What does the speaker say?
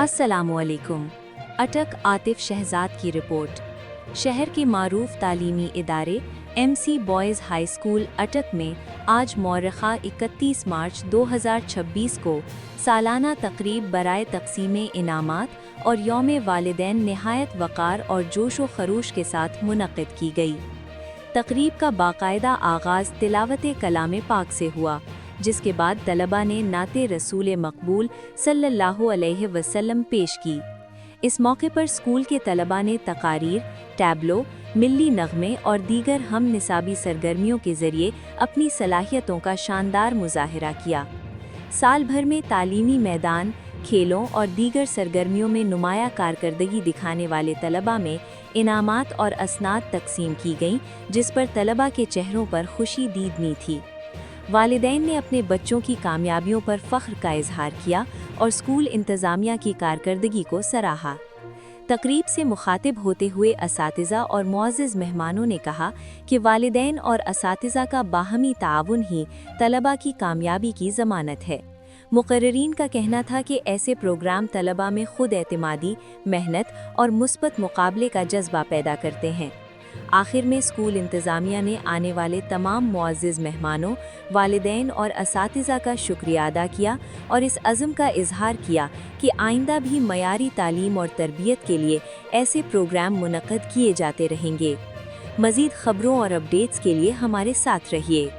अस्सलामुअलैकुम। अटक आतिफ शहजाद की रिपोर्ट। शहर के मारूफ तालीमी इदारे MC बॉयज़ हाई स्कूल अटक में आज मौरख़ा 31 मार्च 2026 को सालाना तकरीब बराए तक़सीम इनामात और यौम वालिदैन नहायत वक़ार और जोश व खरूश के साथ मुनक़्क़िद की गई। तकरीब का बाकायदा आगाज़ तिलावत कलाम पाक से हुआ, जिसके बाद तलबा ने नाते रसूल मकबूल सल्लल्लाहु अलैहि वसल्लम पेश की। इस मौके पर स्कूल के तलबा ने तकारीर, टैबलो, मिल्ली नग़मे और दीगर हम निसाबी सरगर्मियों के ज़रिए अपनी सलाहियतों का शानदार मुज़ाहिरा किया। साल भर में तालीमी मैदान, खेलों और दीगर सरगर्मियों में नुमाया कारकर्दगी दिखाने वाले तलबा में इनामात और असनाद तकसीम की गईं, जिस पर तलबा के चेहरों पर खुशी दीदनी थी। वालिदैन ने अपने बच्चों की कामयाबियों पर फ़ख्र का इजहार किया और स्कूल इंतज़ामिया की कारकर्दगी को सराहा। तकरीब से मुखातिब होते हुए असातिज़ा और मुअज़्ज़िज़ मेहमानों ने कहा कि वालिदैन और असातिज़ा का बाहमी ताआवुन ही तलबा की कामयाबी की ज़मानत है। मुक़र्रिरीन का कहना था कि ऐसे प्रोग्राम तलबा में खुद एतमादी, मेहनत और मुस्बत मुकाबले का जज्बा पैदा करते हैं। आखिर में स्कूल इंतज़ामिया ने आने वाले तमाम मुअज़्ज़िज़ मेहमानों, वालिदैन और असातिज़ा का शुक्रिया अदा किया और इस अज़्म का इजहार किया कि आइंदा भी मयारी तालीम और तरबियत के लिए ऐसे प्रोग्राम मुनक़्क़िद किए जाते रहेंगे। मज़ीद ख़बरों और अपडेट्स के लिए हमारे साथ रहिए।